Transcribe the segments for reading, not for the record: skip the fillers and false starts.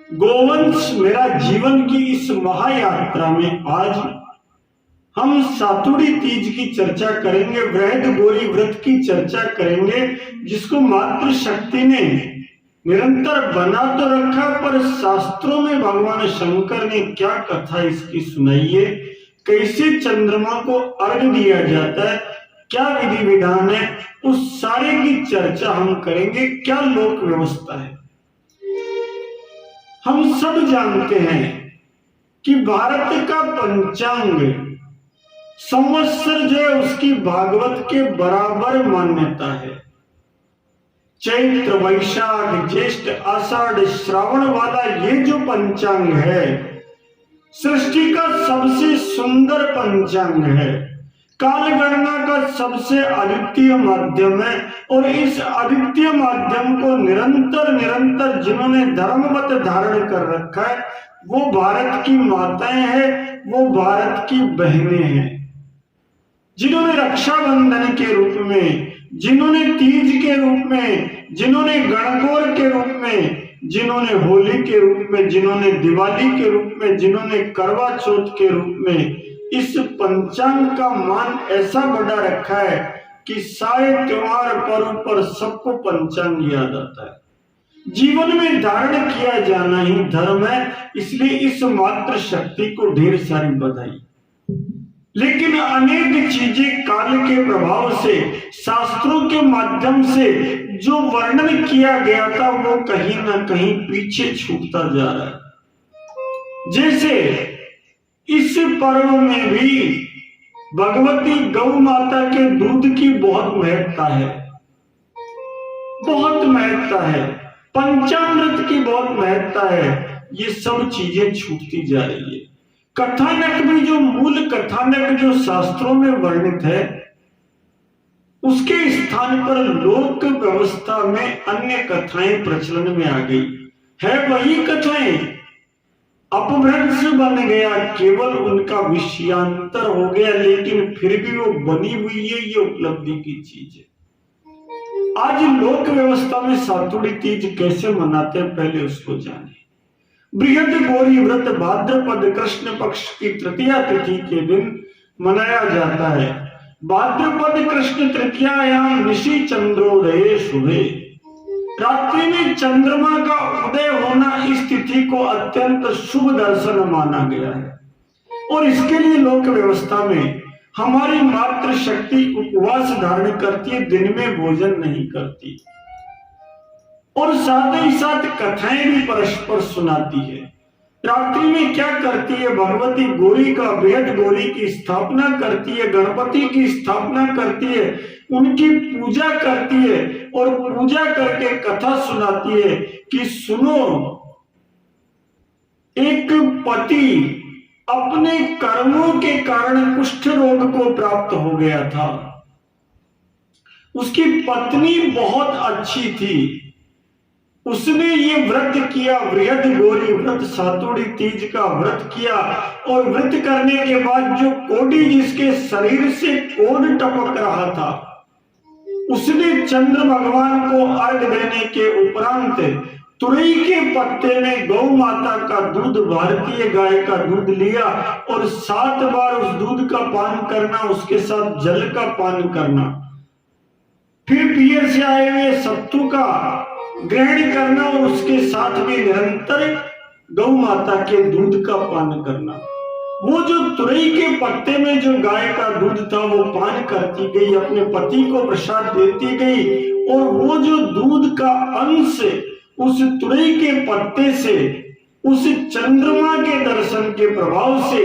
गोवंश मेरा जीवन की इस महायात्रा में आज हम सातुड़ी तीज की चर्चा करेंगे, वृहद गौरी व्रत की चर्चा करेंगे, जिसको मातृशक्ति ने निरंतर बना तो रखा, पर शास्त्रों में भगवान शंकर ने क्या कथा इसकी सुनाई है, कैसे चंद्रमा को अर्घ्य दिया जाता है, क्या विधि विधान है, उस सारे की चर्चा हम करेंगे। क्या लोक व्यवस्था है। हम सब जानते हैं कि भारत का पंचांग संवत्सर जो है उसकी भागवत के बराबर मान्यता है। चैत्र वैशाख ज्येष्ठ आषाढ़ श्रावण वाला ये जो पंचांग है सृष्टि का सबसे सुंदर पंचांग है, काल गणना का सबसे अद्वितीय माध्यम है। और इस अद्वितीय माध्यम को निरंतर निरंतर जिन्होंने धर्मवत धारण कर रखा है वो भारत की माताएं हैं, वो भारत की बहनें हैं, जिन्होंने रक्षाबंधन के रूप में, जिन्होंने तीज के रूप में, जिन्होंने गणगौर के रूप में, जिन्होंने होली के रूप में, जिन्होंने दिवाली के रूप में, जिन्होंने करवा चौथ के रूप में इस पंचांग का मान ऐसा बढ़ा रखा है कि सारे त्योहार पर्व पर सबको पंचांग याद आता है। जीवन में धारण किया जाना ही धर्म है, इसलिए इस मातृ शक्ति को ढेर सारी बधाई। लेकिन अनेक चीजें काल के प्रभाव से, शास्त्रों के माध्यम से जो वर्णन किया गया था वो कहीं ना कहीं पीछे छूटता जा रहा है। जैसे इस पर्व में भी भगवती गौ माता के दूध की बहुत महत्ता है, बहुत महत्ता है, पंचामृत की बहुत महत्ता है। ये सब चीजें छूटती जा रही है। कथानक भी जो मूल कथानक जो शास्त्रों में वर्णित है उसके स्थान पर लोक व्यवस्था में अन्य कथाएं प्रचलन में आ गई है। वही कथाएं अपभ्रंश बन गया, केवल उनका विषयांतर हो गया, लेकिन फिर भी वो बनी हुई है, ये उपलब्धि की चीज है। आज लोक व्यवस्था में सातुड़ी तीज कैसे मनाते हैं पहले उसको जाने। बृहद गौरी व्रत भाद्रपद कृष्ण पक्ष की तृतीया तिथि के दिन मनाया जाता है। भाद्रपद कृष्ण तृतीयायाम निशि चंद्रोदय शुभे, रात्रि में चंद्रमा का उदय होना इस तिथि को अत्यंत शुभ दर्शन माना गया है। और इसके लिए लोक व्यवस्था में हमारी मातृ शक्ति उपवास धारण करती है, दिन में भोजन नहीं करती, और साथ ही साथ कथाएं भी परस्पर सुनाती है। रात्रि में क्या करती है, भगवती गौरी का, बृहद गौरी की स्थापना करती है, गणपति की स्थापना करती है, उनकी पूजा करती है, और पूजा करके कथा सुनाती है कि सुनो, एक पति अपने कर्मों के कारण कुष्ठ रोग को प्राप्त हो गया था। उसकी पत्नी बहुत अच्छी थी, उसने ये व्रत किया, वृहद गौरी व्रत, सातुड़ी तीज का व्रत किया, और व्रत करने के बाद जो कोडी जिसके शरीर से कोड टपक रहा था उसने चंद्र भगवान को अर्घ देने के उपरांत तुरई के पत्ते में गौ माता का दूध, भारतीय गाय का दूध लिया, और 7 बार उस दूध का पान करना, उसके साथ जल का पान करना, फिर पियर से आए हुए सत्तू का ग्रहण करना, और उसके साथ में निरंतर गौ माता के दूध का पान करना। वो जो तुरई के पत्ते में जो गाय का दूध था वो पान करती गई, अपने पति को प्रसाद देती गई, और वो जो दूध का अंश उस तुरई के पत्ते से, उस चंद्रमा के दर्शन के प्रभाव से,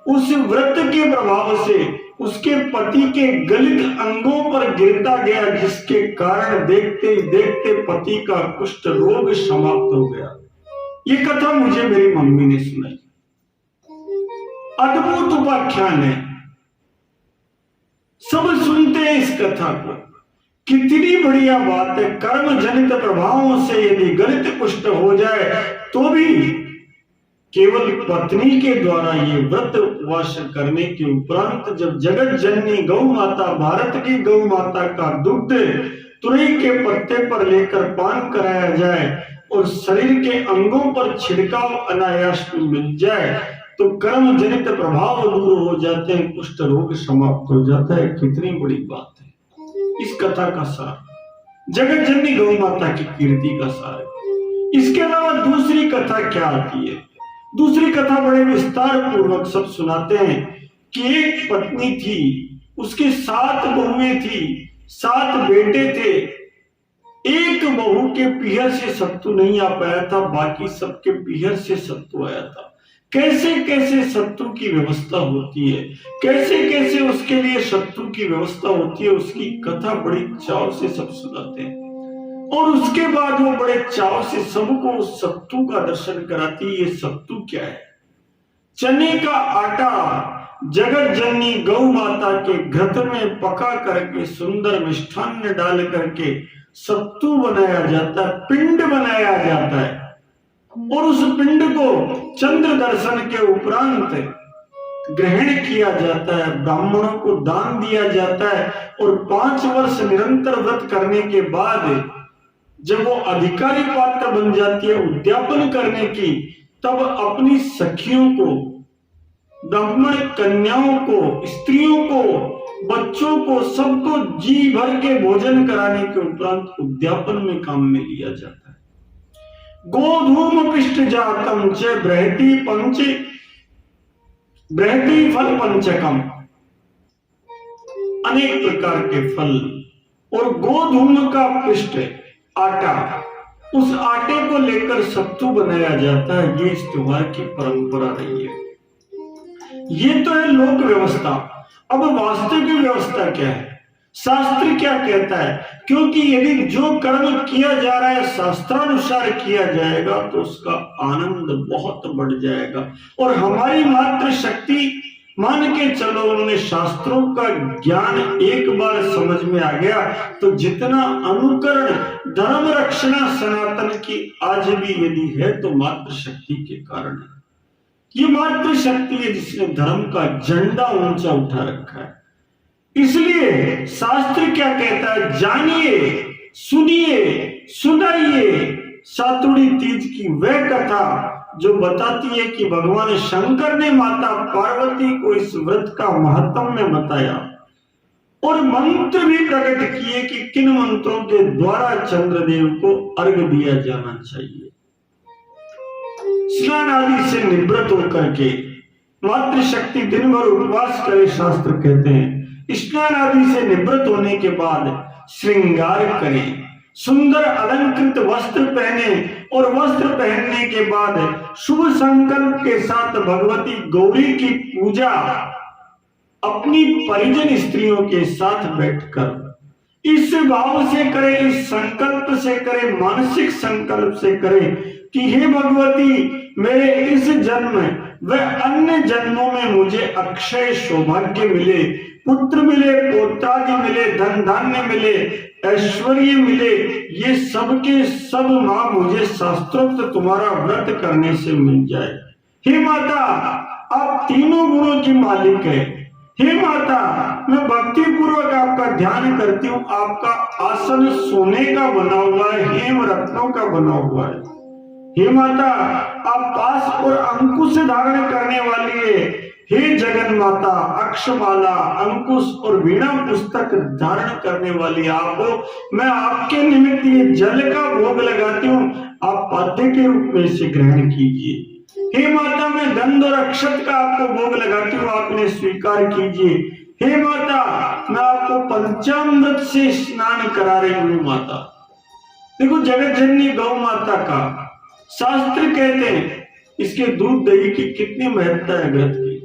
उस व्रत के प्रभाव से उसके पति के गलित अंगों पर गिरता गया, जिसके कारण देखते ही देखते पति का कुष्ठ रोग समाप्त हो गया। ये कथा मुझे मेरी मम्मी ने सुनाई। अद्भुत उपाख्यान है, सब सुनते हैं इस कथा को। कितनी बढ़िया बात है। कर्म जनित प्रभावों से यदि गलित कुष्ठ हो जाए तो भी केवल पत्नी के द्वारा ये व्रत उपवास करने के उपरांत जब जगत जननी गौ माता, भारत की गौ माता का दूध तुरई के पत्ते पर लेकर पान कराया जाए, और शरीर के अंगों पर छिड़काव अनायास मिल जाए तो कर्म जनित प्रभाव दूर हो जाते हैं, कुष्ठ रोग समाप्त हो जाता है। कितनी बड़ी बात है। इस कथा का सार जगत जननी गौ माता की कीर्ति का सार है। इसके अलावा दूसरी कथा क्या आती है? दूसरी कथा बड़े विस्तार पूर्वक सब सुनाते हैं कि एक पत्नी थी, उसके 7 बहुएं थी, 7 बेटे थे। एक बहू के पीहर से सत्तू नहीं आ पाया था, बाकी सबके पीहर से सत्तू आया था। कैसे कैसे सत्तू की व्यवस्था होती है, कैसे कैसे उसके लिए सत्तू की व्यवस्था होती है, उसकी कथा बड़ी चाव से सब सुनाते हैं। और उसके बाद वो बड़े चाव से सबको उस सत्तू का दर्शन कराती है। ये सत्तू क्या है? चने का आटा जगत जननी गौ माता के घृत में पका करके सुंदर मिष्ठान्न डाल करके सत्तू बनाया जाता है, पिंड बनाया जाता है। और उस पिंड को चंद्र दर्शन के उपरांत ग्रहण किया जाता है, ब्राह्मणों को दान दिया जाता है। और 5 वर्ष निरंतर व्रत करने के बाद जब वो अधिकारी पात्र बन जाती है उद्यापन करने की, तब अपनी सखियों को, ब्राह्मण कन्याओं को, स्त्रियों को, बच्चों को, सबको जी भर के भोजन कराने के उपरांत उद्यापन में काम में लिया जाता है। गोधूम पिष्ट जातम च बृहति फल पंचकम, अनेक प्रकार के फल और गोधूम का पिष्ट आटा, उस आटे को लेकर सत्तू बनाया जाता है। ये इस त्योहार की परंपरा रही है। ये तो है लोक व्यवस्था। अब वास्तविक व्यवस्था क्या है? शास्त्र क्या कहता है? क्योंकि यदि जो कर्म किया जा रहा है शास्त्रानुसार किया जाएगा तो उसका आनंद बहुत बढ़ जाएगा। और हमारी मात्र शक्ति मान के चलो, उन्होंने शास्त्रों का ज्ञान एक बार समझ में आ गया तो जितना अनुकरण धर्म रक्षणा सनातन की आज भी यदि है तो मात्र शक्ति के कारण है। ये मात्र शक्ति है जिसने धर्म का झंडा ऊंचा उठा रखा है। इसलिए शास्त्र क्या कहता है? जानिए, सुनिए, सुनाइए सातुड़ी तीज की वह कथा जो बताती है कि भगवान शंकर ने माता पार्वती को इस व्रत का महत्व में बताया और मंत्र भी प्रकट किए कि किन मंत्रों के द्वारा चंद्रदेव को अर्घ्य दिया जाना चाहिए। स्नान आदि से निवृत्त होकर के मातृशक्ति दिन भर उपवास करे, शास्त्र कहते हैं। स्नान आदि से निवृत्त होने के बाद श्रृंगार करें, सुंदर अलंकृत वस्त्र पहने और वस्त्र पहनने के बाद शुभ संकल्प के साथ भगवती गौरी की पूजा अपनी परिजन स्त्रियों के साथ बैठकर इस भाव से करें, इस संकल्प से करें, मानसिक संकल्प से करें कि हे भगवती, मेरे इस जन्म व अन्य जन्मों में मुझे अक्षय सौभाग्य मिले, पुत्र मिले, पौत्रादि मिले, धन धान्य मिले, ऐश्वर्य मिले, ये सब के सब मां मुझे शास्त्रोक्त तुम्हारा व्रत करने से मिल जाए। हे माता, आप तीनों गुणों की मालिक है। हे माता, मैं भक्ति पूर्वक आपका ध्यान करती हूँ। आपका आसन सोने का बना हुआ है, हेम रत्नों का बना हुआ है। हे माता, आप पास और अंकुश धारण करने वाली है। हे जगन माता, अक्षमाला, अंकुश और वीणा पुस्तक धारण करने वाली आप हो। मैं आपके निमित्त ये जल का भोग लगाती हूँ, आप पाद्य के रूप में इसे ग्रहण कीजिए। हे माता, मैं गंध और अक्षत का आपको भोग लगाती हूँ, आपने स्वीकार कीजिए। हे माता, मैं आपको पंचामृत से स्नान करा रही हूँ। माता देखो, जगत जननी गौ माता का शास्त्र कहते हैं इसके दूध दही की कितनी महत्ता है व्रत की।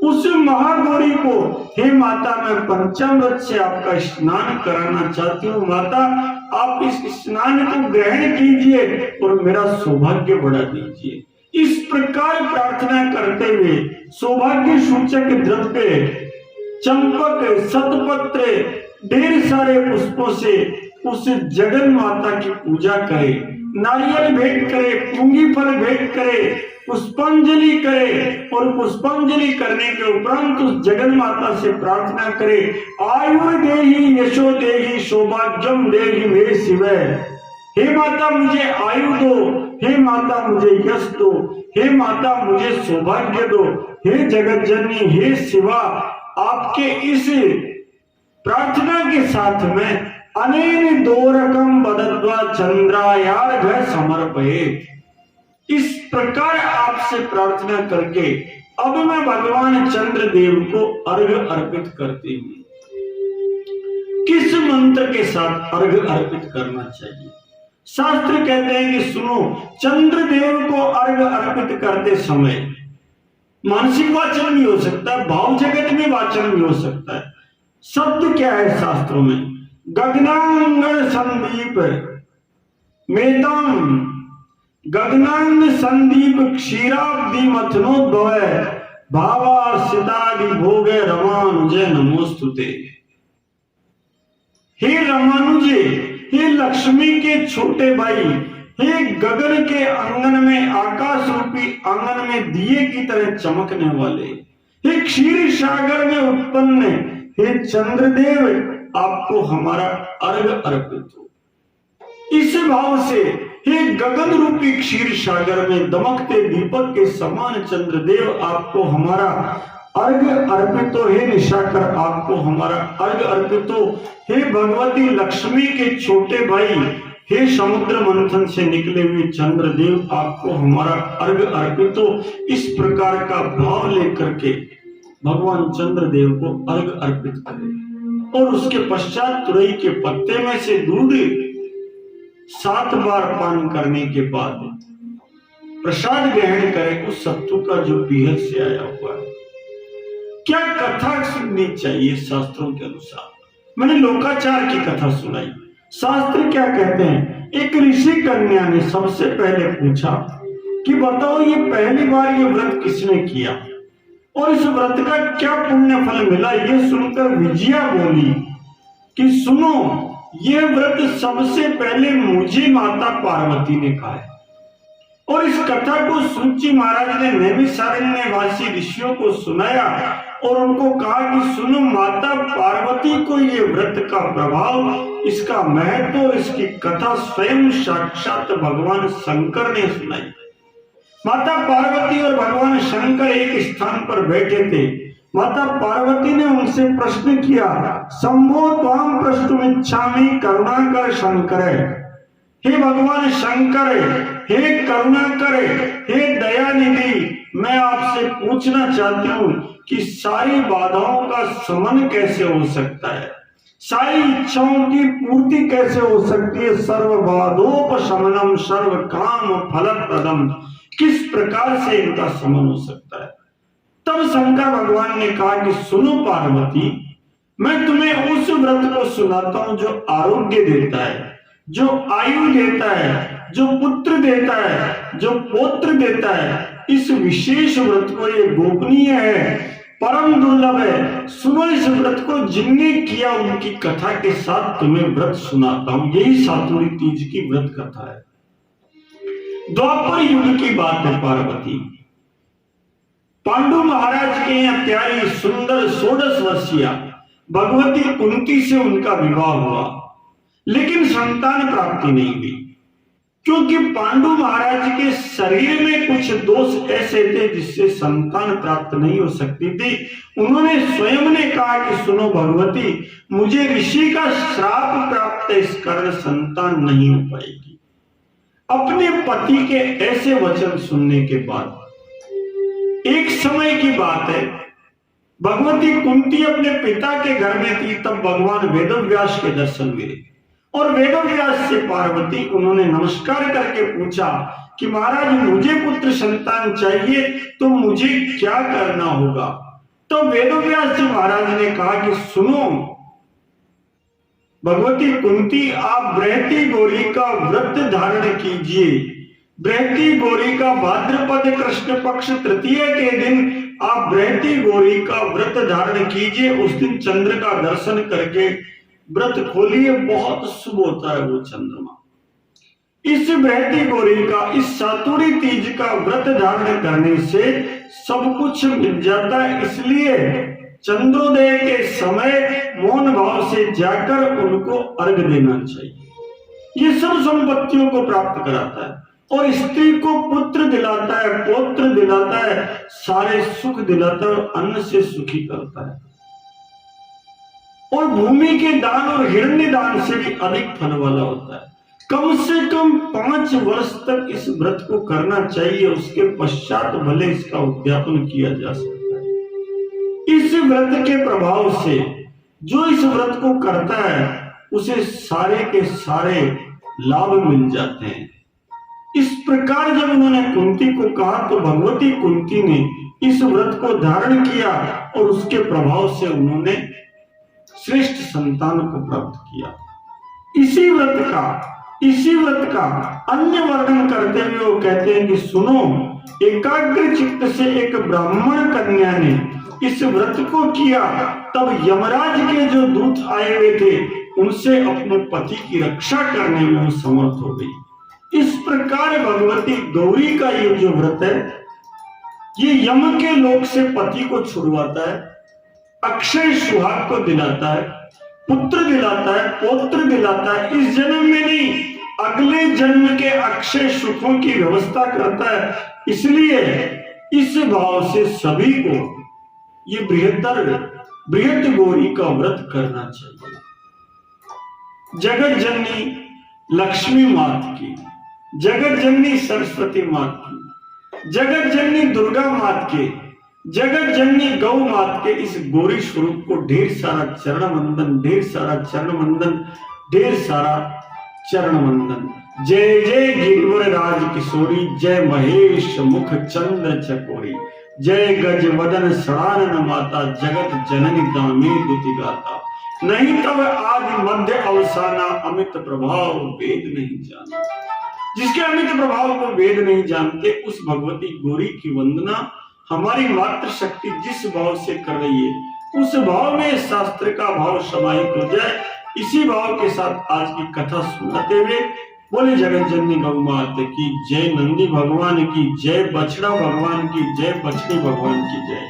उस महागौरी को, हे माता, मैं पंचामृत से आपका स्नान कराना चाहती हूँ। माता, आप इस स्नान को ग्रहण कीजिए और मेरा सौभाग्य बढ़ा दीजिए। इस प्रकार प्रार्थना करते हुए सौभाग्य सूचक द्रव्य, चंपक, शतपत्र, ढेर सारे पुष्पों से उस जगन माता की पूजा करे, नारियल भेंट करे, पुंगी फल भेंट करे, पुष्पांजलि करे और पुष्पांजलि करने के उपरांत उस जगन माता से प्रार्थना करे, आयु देहि, यशो देहि, सौभाग्यम देहि मे शिवे। हे माता मुझे आयु दो, हे माता मुझे यश दो, हे माता मुझे सौभाग्य दो, हे जगत जननी, हे शिवा, आपके इस प्रार्थना के साथ में अनेन दोरकम बदत्वा चंद्रायार्घ समर्पयेत्। इस प्रकार आपसे प्रार्थना करके अब मैं भगवान चंद्रदेव को अर्घ्य अर्पित करती हूँ। किस मंत्र के साथ अर्घ्य अर्पित करना चाहिए? शास्त्र कहते हैं कि सुनो, चंद्रदेव को अर्घ्य अर्पित करते समय मानसिक वाचन भी हो सकता है, भाव जगत में वाचन भी हो सकता है। शब्द क्या है शास्त्रों में? गगनांगण संदीप मेताम, गगनांग संदीप क्षीराब्दि मथनोद्भव भावा सितादि भोगे रमानुजे नमोस्तुते। हे रमानुजे, हे लक्ष्मी के छोटे भाई, हे गगन के आंगन में, आकाश रूपी आंगन में दिए की तरह चमकने वाले, हे क्षीर सागर में उत्पन्न, हे चंद्रदेव, आपको हमारा अर्घ्य अर्पित हो। इस भाव से हे गगन रूपी क्षीर सागर में दमकते दीपक के समान चंद्रदेव, आपको हमारा अर्घ्य अर्पित हो। हे निशाकर, आपको हमारा अर्घ्य अर्पित हो। हे भगवती लक्ष्मी के छोटे भाई, हे समुद्र मंथन से निकले हुए चंद्रदेव, आपको हमारा अर्घ्य अर्पित हो। इस प्रकार का भाव लेकर के भगवान चंद्रदेव को अर्घ्य अर्पित करें और उसके पश्चात तुरई के पत्ते में से दूध 7 बार पान करने के बाद प्रसाद ग्रहण करें उस सत्तू का जो पीहर से आया हुआ है। क्या कथा सुननी चाहिए शास्त्रों के अनुसार? मैंने लोकाचार की कथा सुनाई। शास्त्र क्या कहते हैं? एक ऋषि कन्या ने सबसे पहले पूछा कि बताओ ये पहली बार ये व्रत किसने किया और इस व्रत का क्या पुण्य फल मिला? ये सुनकर विजया बोली कि सुनो, ये व्रत सबसे पहले मुझे माता पार्वती ने कहा है। और इस कथा को सूची महाराज ने नैमिषारण्य वासी ऋषियों को सुनाया और उनको कहा कि सुनो, माता पार्वती को ये व्रत का प्रभाव, इसका महत्व और इसकी कथा स्वयं साक्षात भगवान शंकर ने सुनाई। माता पार्वती और भगवान शंकर एक स्थान पर बैठे थे। माता पार्वती ने उनसे प्रश्न किया, शंभो त्वाम प्रष्टुमिच्छामि करुणाकर शंकर। हे भगवान शंकर, हे करुणाकर, हे दयानिधि, मैं आपसे पूछना चाहती हूँ कि सारी बाधाओं का शमन कैसे हो सकता है, सारी इच्छाओं की पूर्ति कैसे हो सकती है, सर्व बाधोपशमनम सर्व काम फलप्रदम, किस प्रकार से इनका शमन हो सकता है? तब शंकर भगवान ने कहा कि सुनो पार्वती, मैं तुम्हें उस व्रत को सुनाता हूं जो आरोग्य देता है, जो आयु देता है, जो पुत्र देता है, जो पौत्र देता है। इस विशेष व्रत को, ये गोपनीय है, परम दुर्लभ है। सुनो इस व्रत को, जिनने किया उनकी कथा के साथ तुम्हें व्रत सुनाता हूं। यही सातुरी तीज की व्रत कथा है। द्वापर युग की बात है। पार्वती पांडु महाराज के यहाँ प्यारी सुंदर 16 वर्षीय भगवती कुंती से उनका विवाह हुआ, लेकिन संतान प्राप्ति नहीं हुई, क्योंकि पांडु महाराज के शरीर में कुछ दोष ऐसे थे जिससे संतान प्राप्त नहीं हो सकती थी। उन्होंने स्वयं ने कहा कि सुनो भगवती, मुझे ऋषि का श्राप प्राप्त है, इस कारण संतान नहीं हो पाएगी। अपने पति के ऐसे वचन सुनने के बाद एक समय की बात है, भगवती कुंती अपने पिता के घर में थी, तब भगवान वेदव्यास के दर्शन मिले और वेदव्यास से पार्वती उन्होंने नमस्कार करके पूछा कि महाराज, मुझे पुत्र संतान चाहिए, तो मुझे क्या करना होगा? तो वेदव्यास जी महाराज ने कहा कि सुनो भगवती कुंती, आप बृहति गौरी का व्रत धारण कीजिए। बृहति गौरी का भाद्रपद कृष्ण पक्ष तृतीय के दिन आप बृहति गौरी का व्रत धारण कीजिए। उस दिन चंद्र का दर्शन करके व्रत खोलिए, बहुत शुभ होता है वो चंद्रमा। इस बृहति गौरी का, इस सातुरी तीज का व्रत धारण करने से सब कुछ मिल जाता है। इसलिए चंद्रोदय के समय मौन भाव से जाकर उनको अर्घ देना चाहिए। ये सब संपत्तियों को प्राप्त कराता है और स्त्री को पुत्र दिलाता है, पौत्र दिलाता है, सारे सुख दिलाता है और अन्न से सुखी करता है और भूमि के दान और हिरण्य दान से भी अधिक फल वाला होता है। कम से कम 5 वर्ष तक इस व्रत को करना चाहिए, उसके पश्चात भले इसका उद्यापन किया जा सकता है। इस व्रत के प्रभाव से जो इस व्रत को करता है उसे सारे के सारे लाभ मिल जाते हैं। इस प्रकार जब उन्होंने कुंती को कहा तो भगवती कुंती ने इस व्रत को धारण किया और उसके प्रभाव से उन्होंने श्रेष्ठ संतान को प्राप्त किया। इसी व्रत का अन्य वर्णन करते हुए वो कहते हैं कि सुनो, एकाग्र चित्त से एक ब्राह्मण कन्या ने इस व्रत को किया, तब यमराज के जो दूत आए हुए थे उनसे अपने पति की रक्षा करने में वो समर्थ हो गई। इस प्रकार भगवती गौरी का ये जो व्रत है ये यम के लोक से पति को छुड़वाता है, अक्षय सुहाग को दिलाता है, पुत्र दिलाता है, पौत्र दिलाता है, इस जन्म में नहीं अगले जन्म के अक्षय सुखों की व्यवस्था करता है। इसलिए इस भाव से सभी को ये बृहत गौरी का व्रत करना चाहिए। जगत जननी लक्ष्मी मात की, जगत जननी सरस्वती मात की, जगत जननी दुर्गा मात के, जगत जननी गौ मात के इस गौरी स्वरूप को ढेर सारा चरण वंदन, ढेर सारा चरण वंदन, ढेर सारा चरण वंदन। जय जय गिरिवर राज किशोरी, जय महेश मुख चंद्र चकोरी, जय गज वदन सड़ानन माता, जगत जननी दामे दुति गाता। नहीं तब आदि मध्य अवसाना, अमित प्रभाव वेद नहीं जाना। जिसके अमित प्रभाव को वेद नहीं जानते उस भगवती गौरी की वंदना हमारी मात्र शक्ति जिस भाव से कर रही है उस भाव में शास्त्र का भाव समाहित हो जाए। इसी भाव के साथ आज की कथा सुनाते हुए बोले जगत जननी गौ माता की जय, नंदी भगवान की जय, बछड़ा भगवान की जय, बछड़ी भगवान की जय।